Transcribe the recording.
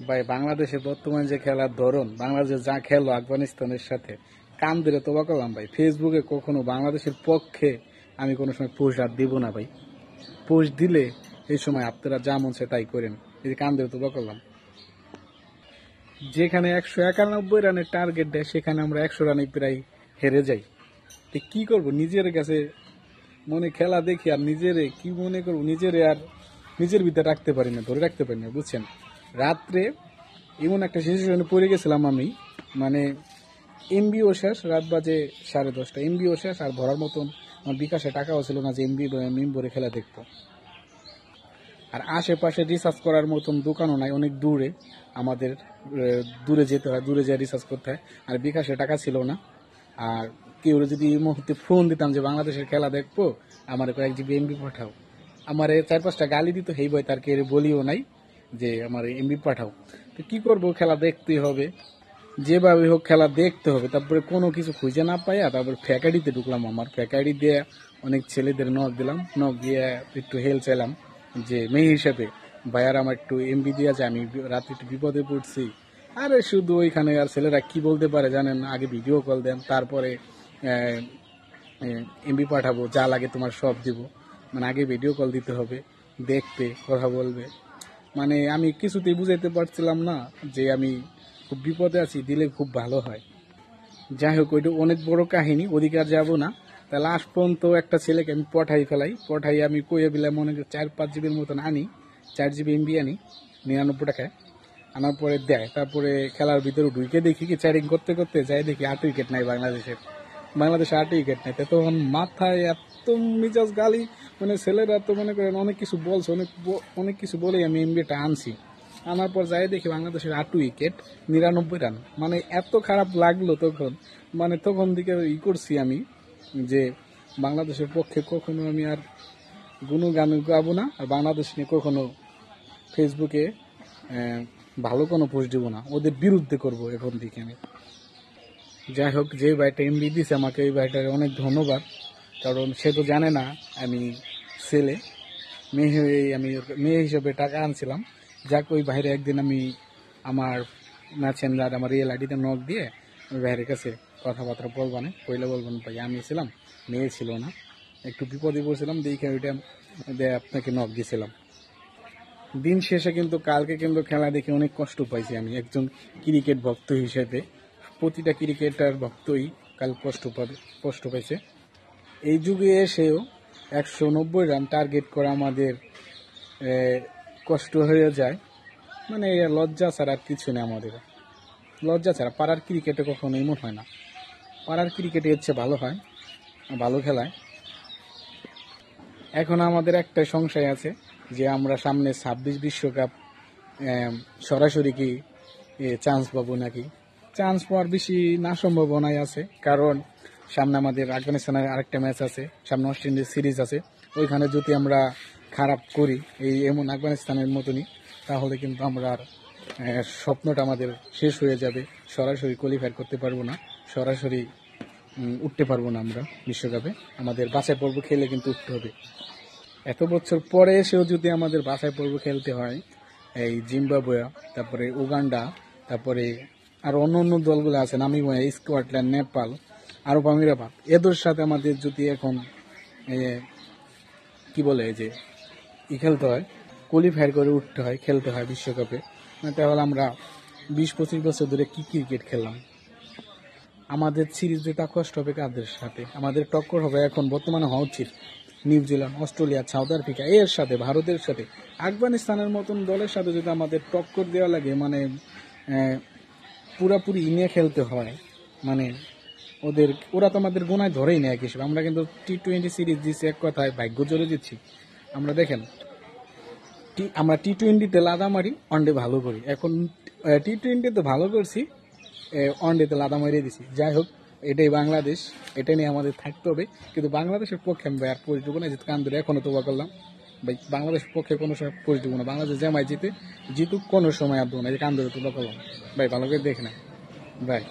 ভাই বাংলাদেশের বর্তমান যে খেলার ধরন, বাংলাদেশ যা খেলো আফগানিস্তানের সাথে, কান ধরে তোবা করলাম ভাই। ফেসবুকে কখনো বাংলাদেশের পক্ষে আমি কোনো সময় পোস্ট আর দিব না ভাই। পোস্ট দিলে এই সময় আপনারা যা মন চায় তাই করেন। এই যে কান ধরে তোবা করলাম, যেখানে 191 রানের টার্গেট দেয় সেখানে আমরা 100 রানে প্রায় হেরে যাই। তো কি করব, নিজের কাছে মনে খেলা দেখি আর নিজেরে কি মনে করবো, নিজেরে আর নিজের ভিতরে রাখতে পারি না, ধরে রাখতে পারি না, বুঝছেন। রাত্রে এমন একটা সিচুয়েশনে পড়ে গেছিলাম আমি, মানে এমবিও শেষ, রাত বাজে 10:30, এমবিও শেষ, আর ভরার মতন আমার বিকাশে টাকাও ছিল না যে এমবি মেম্বরে খেলা দেখবো। আর আশেপাশে রিসার্চ করার মতন দোকানও নাই, অনেক দূরে আমাদের, দূরে যেতে হয়, দূরে যেয়ে রিসার্চ করতে হয়। আর বিকাশে টাকা ছিল না। আর কেউ যদি এই মুহূর্তে ফোন দিতাম যে বাংলাদেশের খেলা দেখবো, আমার কয়েক জিবি এমবি পাঠাও, আমার 4-5টা গালি দিত, হেই বই তার কে বলিও নাই যে আমার এমবি পাঠাও। তো কি করবো, খেলা দেখতেই হবে, যেভাবে হোক খেলা দেখতে হবে। তারপরে কোনো কিছু খুঁজে না পাইয়া তারপরে ফ্যাকাডিতে ঢুকলাম। আমার ফ্যাকাডি দিয়ে অনেক ছেলেদের নক দিলাম, নক দিয়ে একটু হেল্প চাইলাম যে মেয়ে হিসেবে, ভাইয়ার আমার একটু এমবি দেওয়া যায়, আমি রাতে একটু বিপদে পড়ছি। আরে শুধু ওইখানে আর ছেলেরা কি বলতে পারে জানেন, আগে ভিডিও কল দেন, তারপরে এমবি পাঠাবো, যা লাগে তোমার সব দিব। মানে আগে ভিডিও কল দিতে হবে, দেখবে, কথা বলবে। মানে আমি কিছুতেই বুঝাইতে পারছিলাম না যে আমি খুব বিপদে আছি, দিলে খুব ভালো হয়। যাই হোক, ওইটা অনেক বড় কাহিনী, ওদিকে আর যাবো না। তা লাস্ট পর্যন্ত একটা ছেলেকে আমি পঠাই আমি কইয়ে দিলাম, মনে করি 4-5 জিবির মতন আনি, 4 জিবি এমবি আনি 99 টাকায়। আনার পরে দেয়, তারপরে খেলার ভিতরে ঢুকে দেখি কি চ্যাটিং করতে করতে যাই দেখি 8 উইকেট নাই বাংলাদেশে 8 উইকেট নাই। তখন মাথায় এত মিজাজ গালি, মানে ছেলেরা তো মনে করেন অনেক কিছু বলছে, অনেক কিছু বলেই আমি এমবিটা আনছি। আনার পর যাই দেখি বাংলাদেশের 8 উইকেট 99 রান। মানে এত খারাপ লাগলো তখন, মানে তখন দিকে করছি আমি যে বাংলাদেশের পক্ষে কখনো আমি আর গুণগান গাবো না, আর বাংলাদেশ নিয়ে কখনো ফেসবুকে ভালো কোনো পোস্ট দিব না, ওদের বিরুদ্ধে করব এখন থেকে আমি। যাই হোক, যে ভাইটা এমবি দিছে আমাকে, ওই ভাইটার অনেক ধন্যবাদ, কারণ সে তো জানে না আমি ছেলে, মেয়ে হয়ে আমি মেয়ে হিসেবে টাকা আনছিলাম। যাক, ওই বাইরে একদিন আমি আমার ম্যাচেন্ডার আমার রিয়েল আইডিতে নক দিয়ে ওই বাইরের কাছে কথাবার্তা বলবানে, পয়লা বলবেন ভাই আমি ছিলাম, মেয়ে ছিল না, একটু বিপদে পড়ছিলাম, দেখে ওইটা আপনাকে নক দিয়েছিলাম। দিন শেষে কিন্তু কালকে কিন্তু খেলা দেখে অনেক কষ্ট পাইছি আমি, একজন ক্রিকেট ভক্ত হিসেবে। প্রতিটা ক্রিকেটার ভক্তই কাল কষ্ট পাইছে। এই যুগে এসেও 190 রান টার্গেট করা আমাদের কষ্ট হয়ে যায়। মানে লজ্জা ছাড়া আর কিছু নেই আমাদের, লজ্জা ছাড়া। পাড়ার ক্রিকেটে কখনো এমন হয় না, পাড়ার ক্রিকেটে হচ্ছে ভালো হয়, ভালো খেলায়। এখন আমাদের একটাই সংশয় আছে যে আমরা সামনে 26 বিশ্বকাপ সরাসরি কি চান্স পাবো নাকি। চান্স পাওয়ার বেশি না সম্ভাবনাই আছে, কারণ সামনে আমাদের আফগানিস্তানের আরেকটা ম্যাচ আছে, সামনে ওয়েস্ট ইন্ডিজ সিরিজ আছে। ওইখানে যদি আমরা খারাপ করি এই এমন আফগানিস্তানের মতনই, তাহলে কিন্তু আমরা আর স্বপ্নটা আমাদের শেষ হয়ে যাবে, সরাসরি কোয়ালিফাই করতে পারবো না, সরাসরি উঠতে পারবো না আমরা বিশ্বকাপে। আমাদের বাছাই পর্ব খেলে কিন্তু উঠতে হবে। এত বছর পরে এসেও যদি আমাদের বাছাই পর্ব খেলতে হয়, এই জিম্বাবুয়ে, তারপরে উগান্ডা, তারপরে আর অন্য অন্য দলগুলো আছে, নামিবিয়া, স্কটল্যান্ড, নেপাল, আরব আমিরাত, এদের সাথে আমাদের যদি এখন কি বলে যে খেলতে হয়, কোয়ালিফাই করে উঠতে হয়, খেলতে হয় বিশ্বকাপে, তাহলে আমরা 20-25 বছর ধরে কি ক্রিকেট খেললাম। আমাদের সিরিজ জেতা কষ্ট হবে কাদের সাথে, আমাদের টক্কর হবে এখন বর্তমানে হওয়া উচিত নিউজিল্যান্ড, অস্ট্রেলিয়া, সাউথ আফ্রিকা, এর সাথে, ভারতের সাথে, আফগানিস্তানের মতন দলের সাথে যদি আমাদের টক্কর দেওয়া লাগে, মানে পুরাপুরি নিয়ে খেলতে হয়, মানে ওরা তো আমাদের গোনায় ধরেই নেয় এক হিসেবে। আমরা কিন্তু T20 সিরিজ দিচ্ছি এক কথায় ভাগ্য জোরে দিচ্ছি। আমরা দেখেন, আমরা T20-তে লাদা মারি, ওয়ানডে ভালো করি, এখন T20-তে ভালো করছি, ওয়ানডেতে লাদা মারিয়ে দিছি। যাই হোক, এটাই বাংলাদেশ, এটা নিয়ে আমাদের থাকতে হবে। কিন্তু বাংলাদেশের পক্ষে আমি আর পোস্ট দেবো না, যেহেতু কান ধরে এখনো তোবা করলাম ভাই, বাংলাদেশের পক্ষে কোনো সময় পোস্ট দেবো না। বাংলাদেশ জামাই জিতুক কোনো সময় আর দেবো না, যে কান ধরে তোবা করলাম ভাই, ভালো করে দেখে না ভাই।